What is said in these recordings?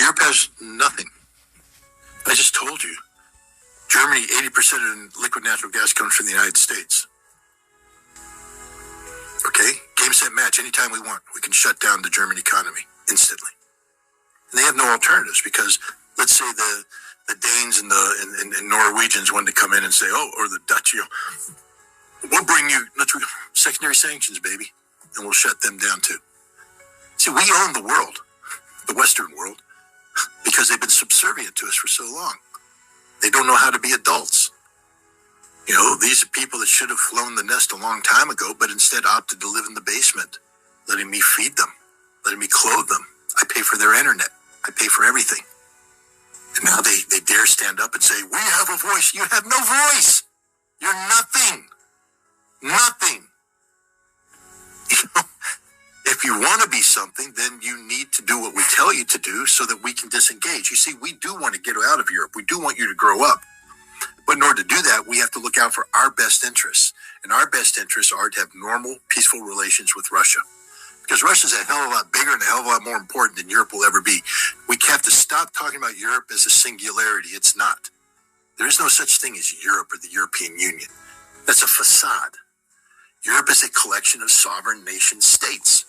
Europe has nothing. I just told you. Germany, 80% of liquid natural gas comes from the United States. Okay? Game, set, match. Anytime we want, we can shut down the German economy instantly. And they have no alternatives because let's say the Danes and the Norwegians wanted to come in and say, oh, or the Dutch, we'll bring you secondary sanctions, baby, and we'll shut them down too. See, we own the world, the Western world, because they've been subservient to us for so long. They don't know how to be adults. These are people that should have flown the nest a long time ago, but instead opted to live in the basement, letting me feed them, letting me clothe them. I pay for their internet. I pay for everything. And now they dare stand up and say, we have a voice. You have no voice. You're nothing. Nothing. If you want to be something, then you need to do what we tell you to do so that we can disengage. You see, we do want to get out of Europe. We do want you to grow up. But in order to do that, we have to look out for our best interests. And our best interests are to have normal, peaceful relations with Russia. Because Russia's a hell of a lot bigger and a hell of a lot more important than Europe will ever be. We have to stop talking about Europe as a singularity. It's not. There is no such thing as Europe or the European Union. That's a facade. Europe is a collection of sovereign nation states.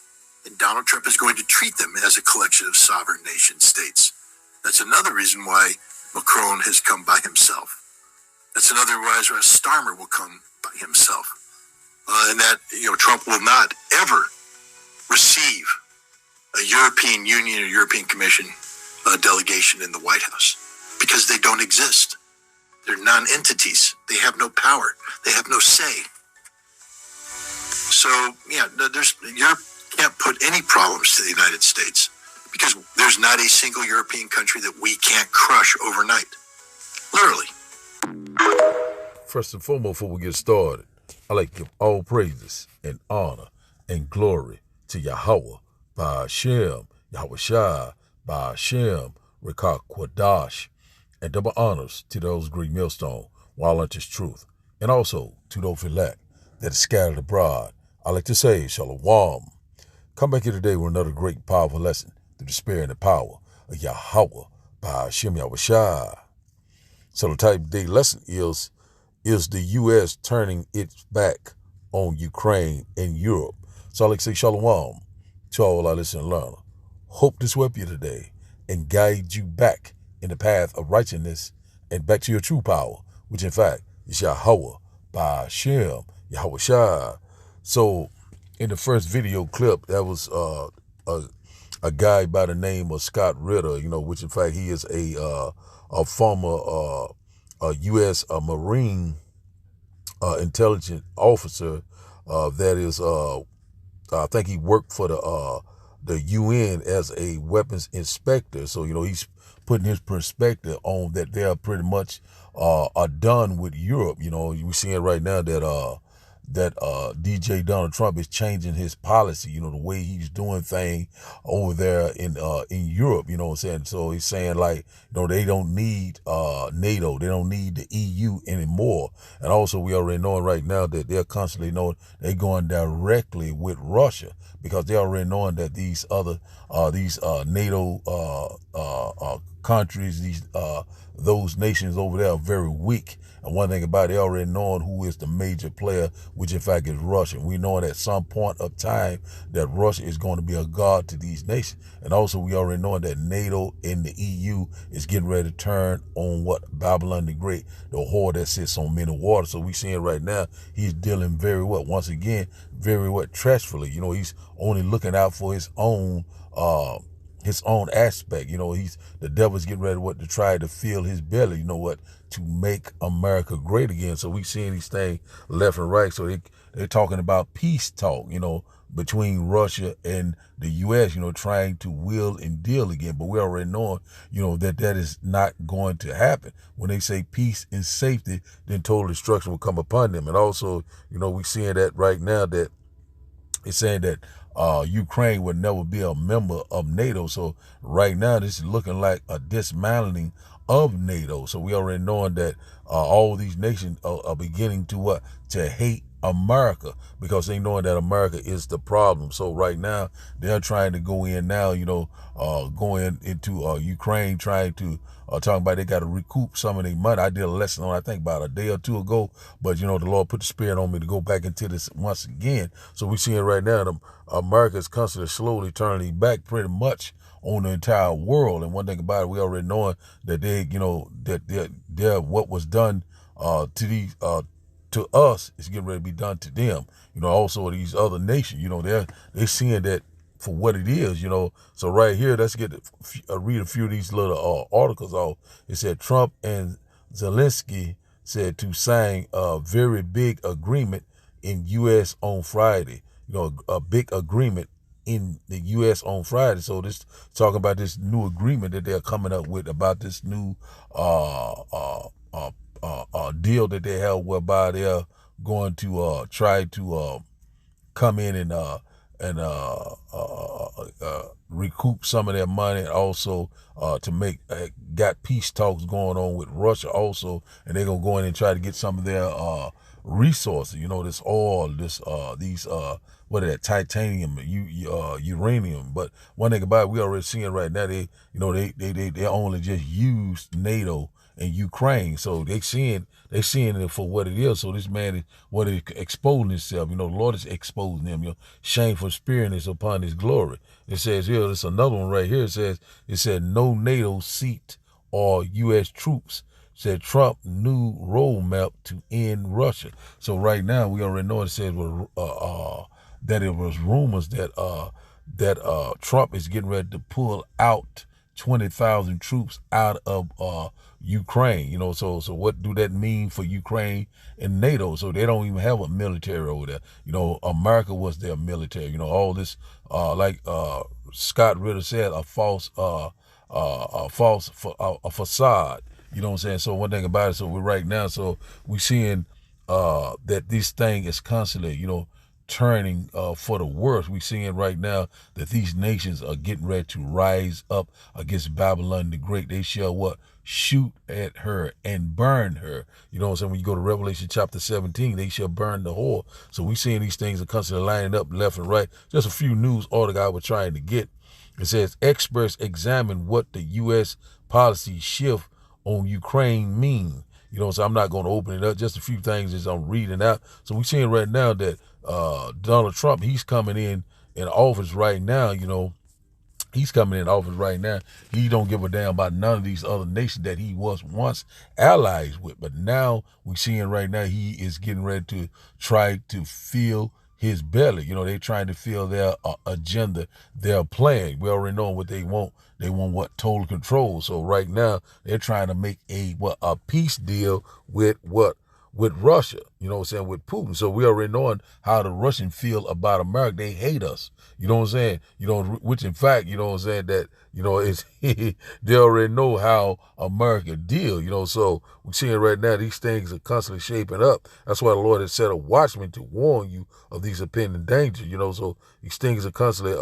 And Donald Trump is going to treat them as a collection of sovereign nation states. That's another reason why Macron has come by himself. That's another reason why Starmer will come by himself. And that, Trump will not ever receive a European Union or European Commission delegation in the White House because they don't exist. They're non-entities. They have no power. They have no say. So, Europe can't put any problems to the United States because there's not a single European country that we can't crush overnight. Literally. First and foremost, before we get started, I like to give all praises and honor and glory to Yahweh, by Hashem, Yahweh Shai, by Hashem, Rekah Kwadash, and double honors to those great millstone, while unto truth, and also to those elect that is scattered abroad. I like to say, Shalom. Come back here today with another great, powerful lesson through the spirit and the power of Yahweh, by Hashem, Yahweh Shai. So the type of day lesson is the U.S. turning its back on Ukraine and Europe? So I like to say shalom to all our listeners and learners. Hope this will help you today and guide you back in the path of righteousness and back to your true power, which in fact is Yahweh, by Hashem, Yahweh Shai. So in the first video clip, that was a guy by the name of Scott Ritter, which in fact he is a former U.S. Marine intelligence officer that is, I think he worked for the UN as a weapons inspector. So, he's putting his perspective on that they are pretty much are done with Europe. We're seeing right now that DJ Donald Trump is changing his policy, the way he's doing things over there in Europe, what I'm saying? So he's saying they don't need NATO, they don't need the EU anymore. And also we already knowing right now that they're constantly knowing they're going directly with Russia because they already knowing that these other, NATO countries, those nations over there are very weak. And one thing about it, they already knowing who is the major player, which in fact is Russia. We know at some point of time that Russia is going to be a god to these nations. And also we already know that NATO and the EU is getting ready to turn on Babylon the Great, the whore that sits on many waters. So we seeing right now, he's dealing very well. Once again, very trashfully. He's only looking out for his own aspect. The devil's getting ready to try to fill his belly, to make America great again. So we seeing these things left and right. So they're talking about peace talk, between Russia and the U.S., trying to will and deal again. But we already know, that is not going to happen. When they say peace and safety, then total destruction will come upon them. And also, we seeing that right now that it's saying that Ukraine would never be a member of NATO. So right now, this is looking like a dismantling of NATO. So we already knowing that all these nations are beginning to what? To hate America, because they knowing that America is the problem. So right now they're trying to go in now, going into Ukraine, trying to talking about they got to recoup some of their money. I did a lesson on, I think, about a day or two ago, but the Lord put the spirit on me to go back into this once again. So we seeing right now that America is constantly slowly turning back pretty much on the entire world. And one thing about it, we already knowing that that they're what was done to these to us is getting ready to be done to them. Also these other nations, they're seeing that for what it is. So right here, let's read a few of these little articles off. It said Trump and Zelensky said to sign a very big agreement in U.S. on Friday. A big agreement in the U.S. on Friday. So this talking about this new agreement that they're coming up with about this new deal that they have, whereby they're going to try to come in and recoup some of their money, and also to make got peace talks going on with Russia also, and they're gonna go in and try to get some of their resources. This oil, these what is that, titanium, uranium. But one thing about it, we already seeing right now, they only just use NATO and Ukraine, so they seeing it for what it is. So this man is what is exposing himself. The Lord is exposing him. Shameful spirit is upon his glory. It says here, there's another one right here. It said no NATO seat or U.S. troops. Said Trump new roadmap to end Russia. So right now we already know it says that it was rumors that Trump is getting ready to pull out 20,000 troops out of Ukraine. So what do that mean for Ukraine and NATO? So they don't even have a military over there. America was their military. All this like Scott Ritter said, a facade. You know what I'm saying? So one thing about it, so we're right now, so we're seeing that this thing is constantly, turning for the worse. We're seeing right now that these nations are getting ready to rise up against Babylon the Great. They shall what? Shoot at her and burn her. You know what I'm saying? When you go to Revelation chapter 17, they shall burn the whore. So we're seeing these things are constantly lining up left and right. Just a few news articles I was trying to get. It says experts examine what the U.S. policy shift on Ukraine mean. So I'm not going to open it up. Just a few things as I'm reading out. So we're seeing right now that Donald Trump, he's coming in office right now. He's coming in office right now. He don't give a damn about none of these other nations that he was once allies with. But now we're seeing right now he is getting ready to try to fill his belly. They're trying to fill their agenda, their plan. We already know what they want. They want what? Total control. So right now they're trying to make a peace deal with what? With Russia, with Putin. So we already knowing how the Russians feel about America. They hate us. Which in fact, that, it's, they already know how America deal, so we're seeing right now these things are constantly shaping up. That's why the Lord has set a watchman to warn you of these impending dangers, so these things are constantly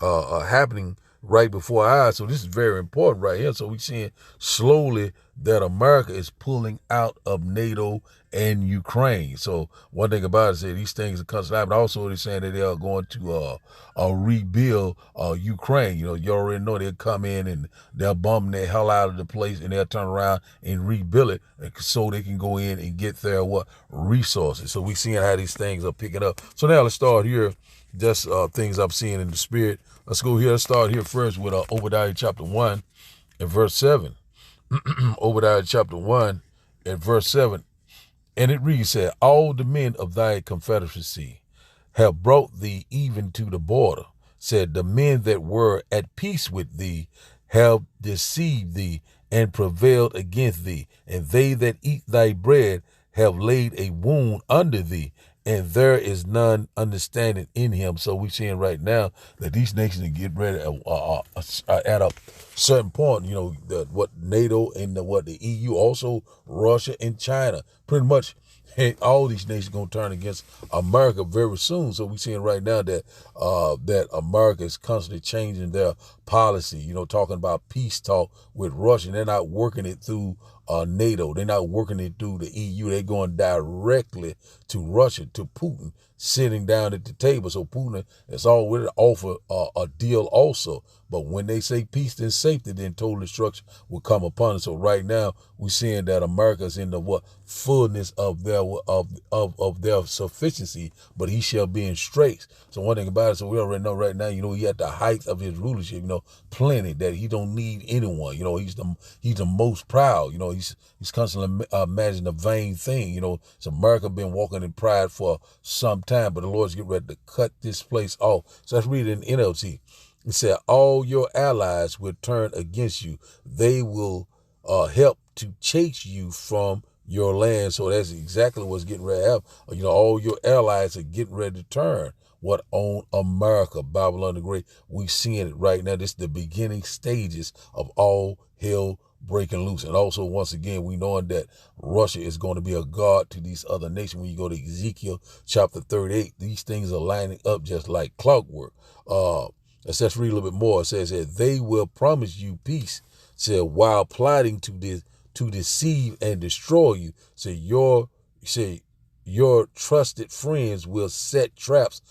happening right before our eyes. So this is very important right here. So we're seeing slowly that America is pulling out of NATO and Ukraine. So one thing about it is these things are constantly happening. Also, they're saying that they are going to rebuild Ukraine. You already know they'll come in and they'll bomb the hell out of the place and they'll turn around and rebuild it so they can go in and get their resources. So we're seeing how these things are picking up. So now let's start here. Just things I'm seeing in the spirit. Let's go here. Let's start here first with Obadiah chapter 1 and verse 7. Obadiah chapter 1 and verse 7. And it reads, said, all the men of thy confederacy have brought thee even to the border. Said, the men that were at peace with thee have deceived thee and prevailed against thee. And they that eat thy bread have laid a wound under thee, and there is none understanding in him. So we're seeing right now that these nations are getting ready at a certain point, what NATO and the EU, also Russia and China, pretty much all these nations going to turn against America very soon. So we're seeing right now that that America is constantly changing their policy, talking about peace talk with Russia. They're not working it through NATO. They're not working it through the EU. They're going directly to Russia, to Putin, sitting down at the table. So Putin has already offered a deal also. But when they say peace and safety, then total destruction will come upon us. So right now, we're seeing that America's in the fullness of their sufficiency, but he shall be in straits. So one thing about it, so we already know right now, he at the height of his rulership, plenty, that he don't need anyone. He's the most proud. He's constantly imagining a vain thing. So America been walking in pride for some time, but the Lord's getting ready to cut this place off. So let's read it in NLT. It said, all your allies will turn against you. They will help to chase you from your land. So that's exactly what's getting ready to happen. All your allies are getting ready to turn. What on America, Babylon the Great? We seeing it right now. This is the beginning stages of all hell breaking loose. And also, once again, we knowing that Russia is going to be a god to these other nations. When you go to Ezekiel chapter 38, these things are lining up just like clockwork. Let's read a little bit more. It says that they will promise you peace, said, while plotting to deceive and destroy you. Your trusted friends will set traps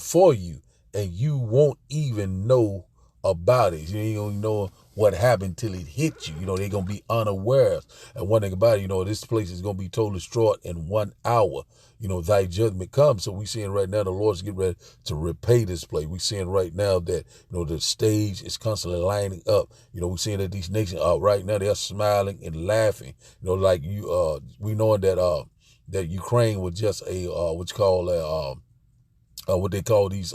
for you, and you won't even know about it. You ain't gonna know what happened till it hit you. They're gonna be unawares. And one thing about it, this place is gonna be totally destroyed in 1 hour. Thy judgment comes. So we seeing right now the Lord's getting ready to repay this place. We seeing right now that the stage is constantly lining up. We seeing that these nations right now they're smiling and laughing. Like we knowing that Ukraine was just a what they call these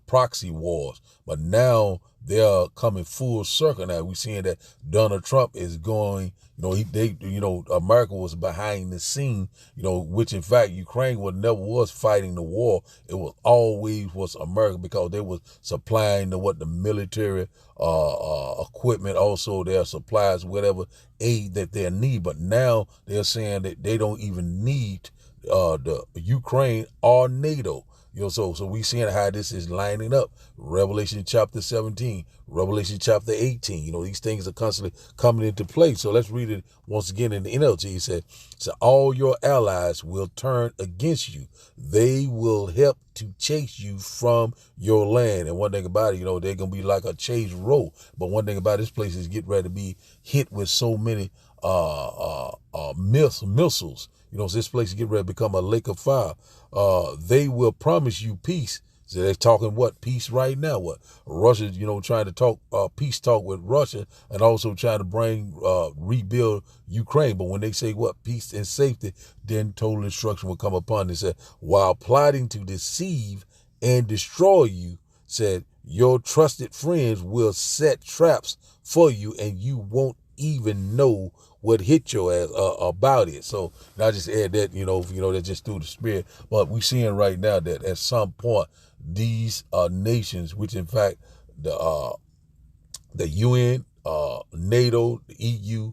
proxy wars, but now they're coming full circle. Now we're seeing that Donald Trump is going. America was behind the scene. Which in fact Ukraine was fighting the war. It was always America, because they was supplying the military equipment, also their supplies, whatever aid that they need. But now they're saying that they don't even need the Ukraine or NATO. So we seeing how this is lining up. Revelation chapter 17, Revelation chapter 18. These things are constantly coming into play. So let's read it once again in the NLT. He said, so all your allies will turn against you. They will help to chase you from your land. And one thing about it, they're going to be like a chase row. But one thing about this place is getting ready to be hit with so many missiles. So this place is getting ready to become a lake of fire. They will promise you peace. So they're talking what? Peace right now. What? Russia, trying to talk peace talk with Russia, and also trying to rebuild Ukraine. But when they say what? Peace and safety, then total destruction will come upon. They said, while plotting to deceive and destroy you, said, your trusted friends will set traps for you, and you won't even know what hit your ass about it. So I just add that, that just through the spirit. But we're seeing right now that at some point, these nations, which in fact the UN, NATO, the EU,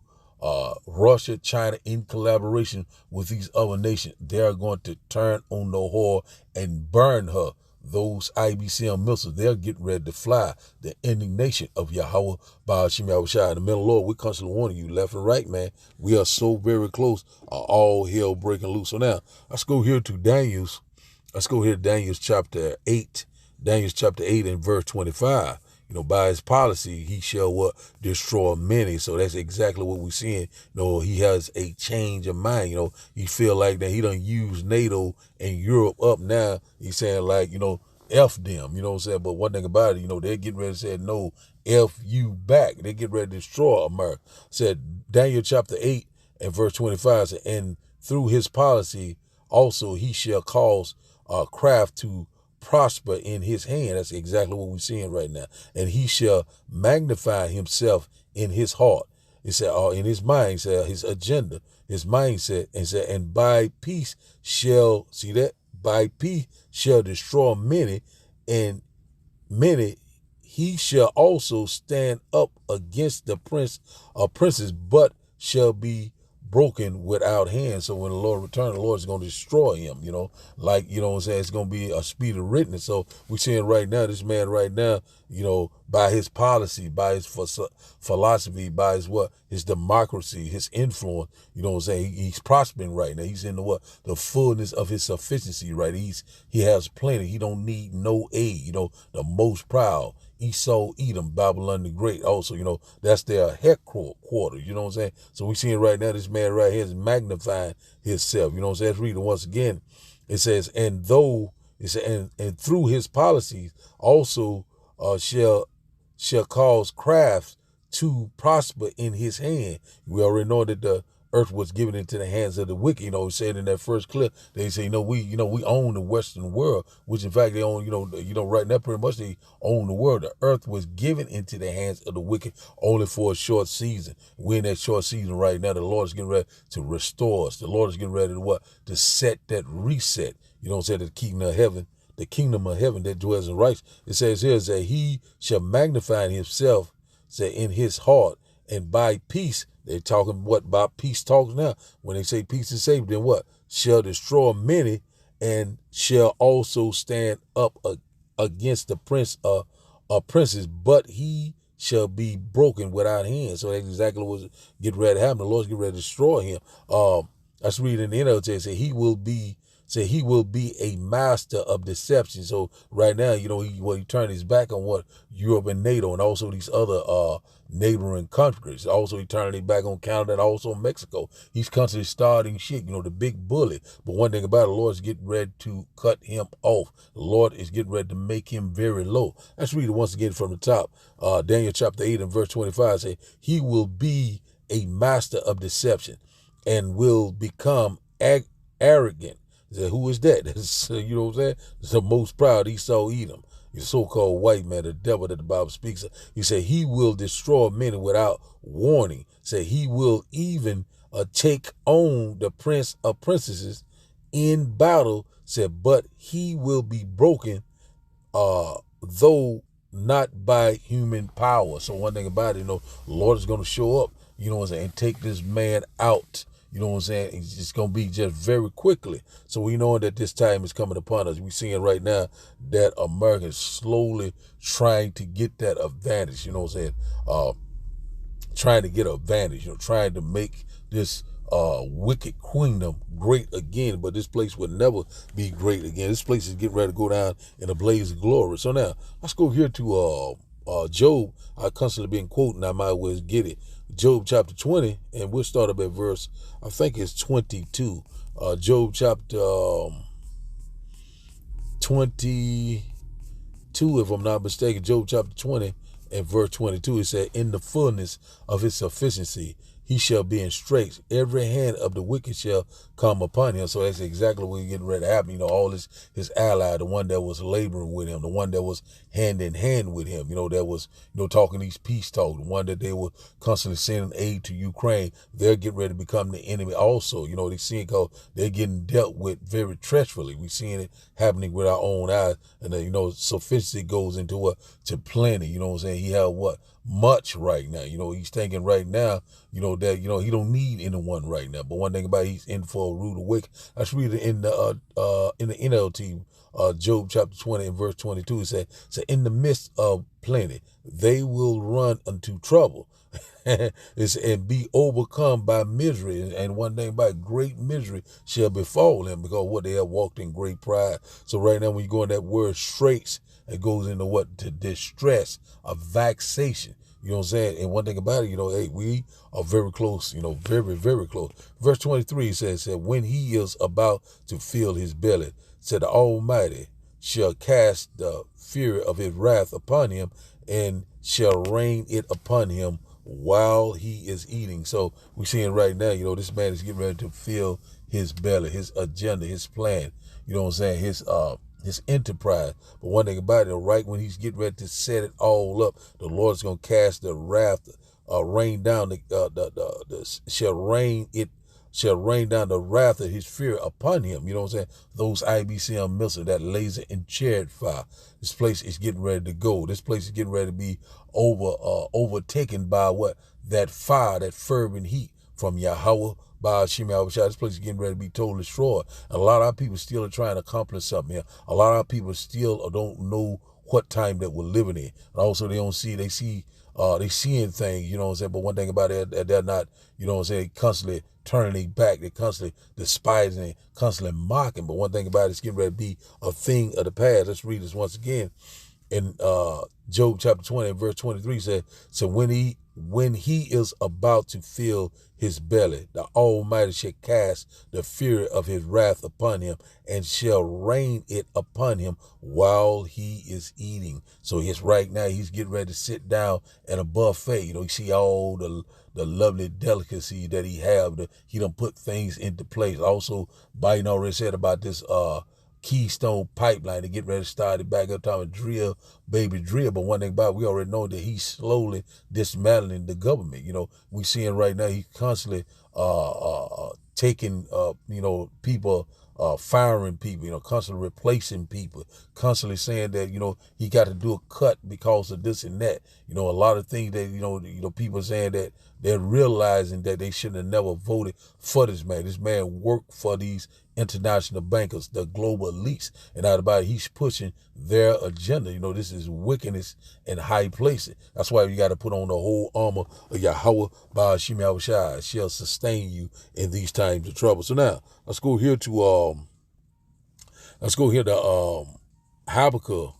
Russia, China, in collaboration with these other nations, they are going to turn on the whore and burn her. Those IBCM missiles, they're getting ready to fly. The indignation of Yahweh by Hashem Yahushua. The men of the Lord, we constantly warning you left and right, man. We are so very close. All hell breaking loose. So now, let's go here to Daniel's. Let's go here to Daniel's chapter 8. Daniel's chapter 8 and verse 25. By his policy, he shall destroy many. So that's exactly what we're seeing. He has a change of mind. He feel like that he done use NATO and Europe up now. He's saying like, F them, what I'm saying? But one thing about it, they're getting ready to say, no, F you back. They get ready to destroy America. Said Daniel chapter 8 and verse 25, said, and through his policy also he shall cause craft to prosper in his hand. That's exactly what we're seeing right now. And he shall magnify himself in his heart. It said, in his mind, said his agenda, his mindset, and said, and by peace shall, see that? By peace shall destroy many, and many he shall also stand up against the princes, but shall be broken without hands. So when the Lord returns, the Lord is going to destroy him, like, what I'm saying, it's going to be a speed of witness. So we're seeing right now, this man right now, by his policy, by his philosophy, by his democracy, his influence, what I'm saying, he's prospering right now. He's in the fullness of his sufficiency, right? He has plenty. He don't need no aid, the most proud. Esau, Edom, Babylon the Great. Also, that's their headquarters, you know what I'm saying? So we seeing right now, this man right here is magnifying himself, you know what I'm saying? Let's read it once again. It says, and through his policies also shall cause crafts to prosper in his hand. We already know that the earth was given into the hands of the wicked. He said in that first clip, they say, we own the Western world, which in fact they own, right now pretty much they own the world. The earth was given into the hands of the wicked only for a short season. We're in that short season right now. The Lord is getting ready to restore us. The Lord is getting ready to set that reset. The kingdom of heaven that dwells in righteousness. It says here that he shall magnify himself, say, in his heart, and by peace. They're talking about peace talks now. When they say peace is safe, then what? Shall destroy many, and shall also stand up against the princes, but he shall be broken without hands. So that's exactly what's getting ready to happen. The Lord's getting ready to destroy him. Let's read in the NLT. It says he will be a master of deception. So right now, he turned his back on Europe and NATO and also these other neighboring countries. Also, he turned his back on Canada and also Mexico. He's constantly starting shit, the big bully. But one thing about it, the Lord is getting ready to cut him off. The Lord is getting ready to make him very low. Let's read it once again from the top. Daniel chapter 8 and verse 25 say, he will be a master of deception and will become arrogant. Said, who is that? That's, you know what I'm saying? It's the most proud Esau, Edom, the so-called white man, the devil that the Bible speaks of. He said he will destroy many without warning. Said he will even take on the prince of princesses in battle. Said, but he will be broken, though not by human power. So one thing about it, the Lord is going to show up, and take this man out. You know what I'm saying? It's just going to be just very quickly. So we know that this time is coming upon us. We're seeing right now that America is slowly trying to get that advantage, you know what I'm saying? Trying to get an advantage, trying to make this wicked kingdom great again. But this place would never be great again. This place is getting ready to go down in a blaze of glory. So now, let's go here to Job. I constantly been quoting, I might as well get it. Job chapter 20, and we'll start up at verse, I think it's 22. Job chapter 22, if I'm not mistaken. Job chapter 20 and verse 22, it said, in the fullness of his sufficiency, he shall be in straits. Every hand of the wicked shall come upon him. So that's exactly what he's getting ready to happen. All his ally, the one that was laboring with him, the one that was hand in hand with him, that was, talking these peace talk, the one that they were constantly sending aid to Ukraine, they're getting ready to become the enemy also. They seeing how they're getting dealt with very treacherously. We're seeing it happening with our own eyes. And sufficiency goes into to plenty. You know what I'm saying? He had much right now. He's thinking right now, that, he don't need anyone right now. But one thing about it, he's in for a rude awakening. Let's read it in the NLT, Job chapter 20 and verse 22. It said, so in the midst of plenty, they will run unto trouble and be overcome by misery. And one thing about great misery shall befall him, because they have walked in great pride. So right now, when you go in that word straits, it goes into to distress, a vexation. You know what I'm saying? And one thing about it, hey, we are very close, very, very close. Verse 23 says that when he is about to fill his belly, said the Almighty shall cast the fury of his wrath upon him and shall rain it upon him while he is eating. So we're seeing right now, this man is getting ready to fill his belly, his agenda, his plan, you know what I'm saying? His enterprise. But one thing about it, right when he's getting ready to set it all up, the Lord's going to cast the wrath, rain down shall rain down the wrath of his fear upon him. You know what I'm saying? Those IBCM missiles, that laser and chariot fire. This place is getting ready to go. This place is getting ready to be overtaken by that fire, that fervent heat from Yahweh by Hashem Yahushua. This place is getting ready to be totally destroyed. And a lot of our people still are trying to accomplish something here. A lot of our people still don't know what time that we're living in. And also they seeing things, you know what I'm saying? But one thing about it, they're not, you know what I'm saying, constantly turning their back, they're constantly despising it, constantly mocking. But one thing about it, it's getting ready to be a thing of the past. Let's read this once again. In Job chapter 20, verse 23 said, so when he is about to fill his belly, the Almighty shall cast the fury of his wrath upon him and shall rain it upon him while he is eating. So it's right now, he's getting ready to sit down at a buffet. You know, you see all the lovely delicacy that he done put things into place. Also, Biden already said about this Keystone pipeline to get ready to start it back up, time drill, baby drill. But one thing about it, we already know that he's slowly dismantling the government. You know, we seeing right now he's constantly taking people, firing people, you know, constantly replacing people, constantly saying that, you know, he got to do a cut because of this and that. You know, a lot of things that, you know, people saying that they're realizing that they shouldn't have never voted for this man. This man worked for these international bankers, the global elites, and out about it, he's pushing their agenda. You know, this is wickedness in high places. That's why you got to put on the whole armor of Yahweh by Hashem Yahushua. Shall sustain you in these times of trouble. So now let's go here to Habakkuk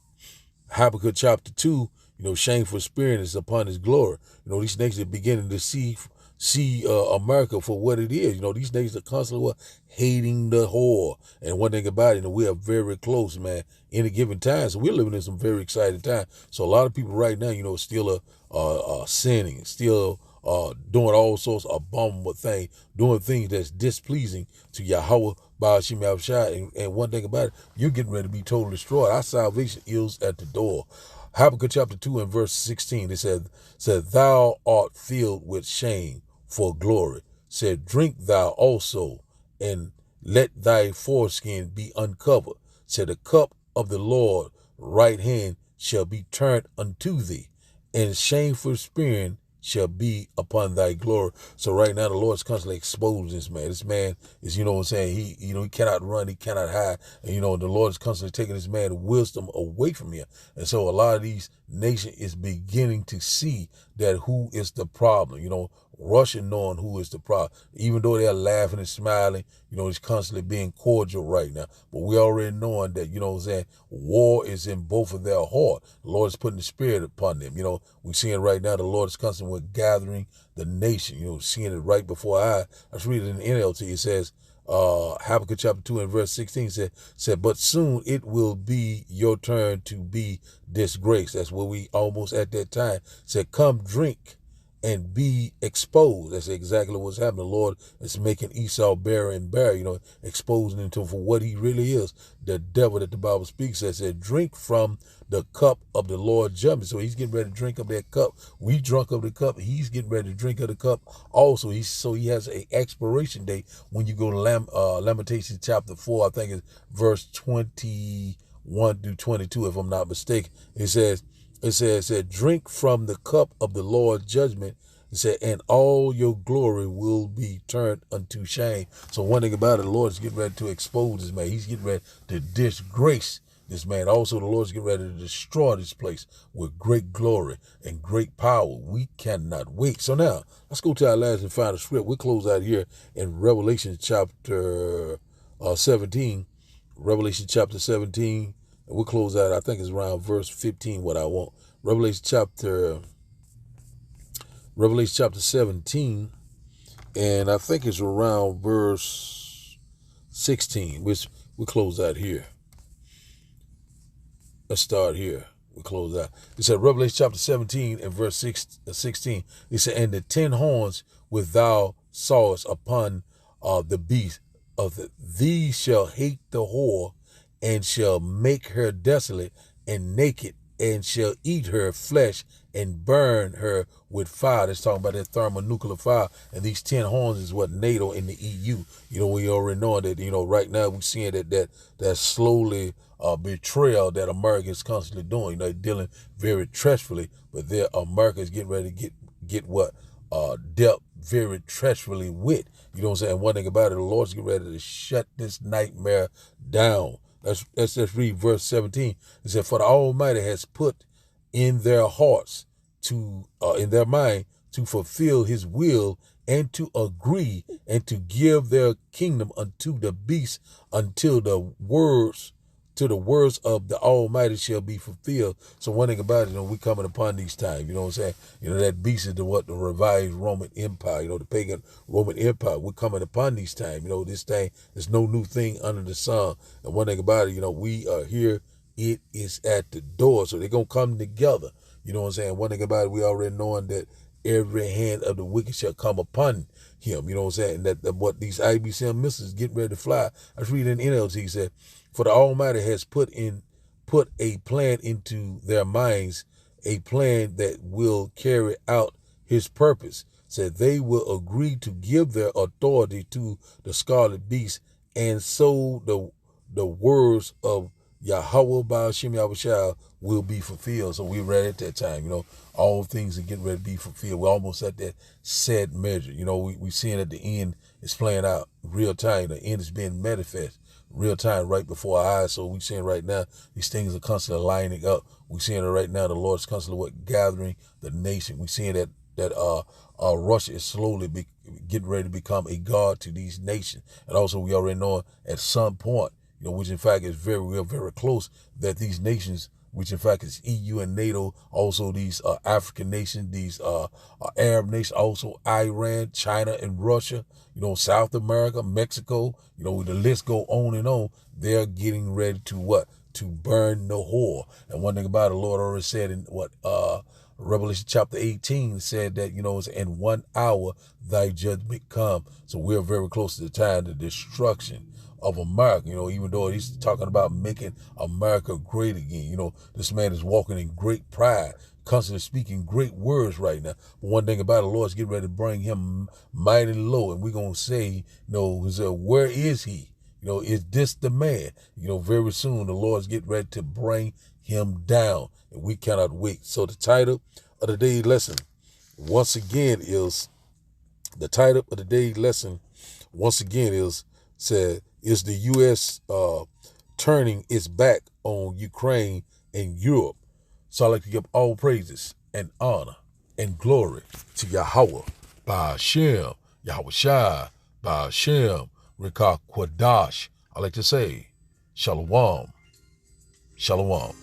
chapter 2. You know, shameful spirit is upon his glory. You know, these nations are beginning to see America for what it is. You know, these nations are constantly hating the whore. And one thing about it, you know, we are very close, man, any given time. So we're living in some very exciting time. So a lot of people right now, you know, still are sinning, still doing all sorts of abominable things, doing things that's displeasing to Yahweh by Hashem Yahushua. And one thing about it, you're getting ready to be totally destroyed. Our salvation is at the door. Habakkuk chapter 2 and verse 16, it said, thou art filled with shame for glory. Said, drink thou also, and let thy foreskin be uncovered. Said, the cup of the Lord right hand shall be turned unto thee, and shameful spirit shall be upon thy glory. So right now the Lord's constantly exposing this man. This man is, you know what I'm saying, he cannot run, he cannot hide. And, you know, the Lord is constantly taking this man wisdom away from him. And so a lot of these nations is beginning to see that who is the problem. You know, Russia knowing who is the problem. Even though they're laughing and smiling, you know, it's constantly being cordial right now. But we already knowing that, you know what I'm saying, war is in both of their heart. The Lord is putting the spirit upon them. You know, we're seeing right now the Lord is constantly gathering the nation. You know, seeing it right before our eyes. Let's read it in the NLT. It says, Habakkuk chapter 2 and verse 16 said, but soon it will be your turn to be disgraced. That's where we almost at that time. Said, come drink and be exposed. That's exactly what's happening. The Lord is making Esau bare and bare, you know, exposing him to for what he really is, the devil that the Bible speaks of. Said, drink from the cup of the Lord judgment. So he's getting ready to drink of that cup. We drunk of the cup. He's getting ready to drink of the cup also. He has an expiration date. When you go to Lamentations chapter 4, I think it's verse 21 through 22, if I'm not mistaken. It said, drink from the cup of the Lord's judgment. It said, and all your glory will be turned unto shame. So one thing about it, the Lord is getting ready to expose this man. He's getting ready to disgrace this man. Also, the Lord's getting ready to destroy this place with great glory and great power. We cannot wait. So now, let's go to our last and final script. We'll close out here in Revelation chapter 17. Revelation chapter 17. And we'll close out, I think it's around verse 15, what I want. Revelation chapter 17, and I think it's around verse 16, which we'll close out here. Let's start here. We'll close out. It said, Revelation chapter 17 and verse 16. It said, and the 10 horns which thou sawest upon the beast these shall hate the whore, and shall make her desolate and naked, and shall eat her flesh and burn her with fire. That's talking about that thermonuclear fire. And these 10 horns is what Nato in the EU. You know, we already know that, you know, right now we're seeing that slowly betrayal that America is constantly doing. You know, they're dealing very treacherously, but America is getting ready to get what? Dealt very treacherously with. You know what I'm saying? One thing about it, the Lord's getting ready to shut this nightmare down. Let's just read verse 17. It said, for the Almighty has put in their hearts to, in their mind, to fulfill his will and to agree and to give their kingdom unto the beast until the words of the Almighty shall be fulfilled. So one thing about it, we coming upon these times, you know what I'm saying? That beast is the revised Roman Empire, the pagan Roman Empire. We're coming upon these times, this thing, there's no new thing under the sun. And one thing about it, we are here, it is at the door. So they're going to come together. You know what I'm saying? One thing about it, we already knowing that every hand of the wicked shall come upon him. You know what I'm saying? That what these IBCM missiles getting ready to fly. I was reading in NLT, he said, for the Almighty has put a plan into their minds, a plan that will carry out his purpose. Said they will agree to give their authority to the scarlet beast, and so the words of Yahweh Ba'ashem Yahushua will be fulfilled. So we're right at that time. All things are getting ready to be fulfilled. We're almost at that set measure. We seeing at the end it's playing out real time. The end is being manifest real time right before our eyes. So we're seeing right now these things are constantly lining up. We're seeing it right now. The Lord's constantly gathering the nation. We're seeing that Russia is slowly getting ready to become a god to these nations. And also we already know at some point, which in fact is very, very close, that these nations, which in fact is EU and Nato, also these African nations, these Arab nations, also Iran, China, and Russia, South America, Mexico, the list go on and on. They're getting ready to what? To burn the whore. And one thing about it, the Lord already said in Revelation chapter 18 said that, it's in 1 hour thy judgment come. So we're very close to the time of destruction of America, even though he's talking about making America great again. This man is walking in great pride, constantly speaking great words right now. But one thing about it, the Lord's getting ready to bring him mighty low. And we're going to say, where is he? Is this the man? Very soon the Lord's getting ready to bring him down. And we cannot wait. So the title of the day's lesson, once again, is is the U.S. Turning its back on Ukraine and Europe. So I'd like to give all praises and honor and glory to Yahweh, Ba'ashem, Yahushua, Ba'ashem, Rikah Kwadash. I like to say, Shalom, Shalom.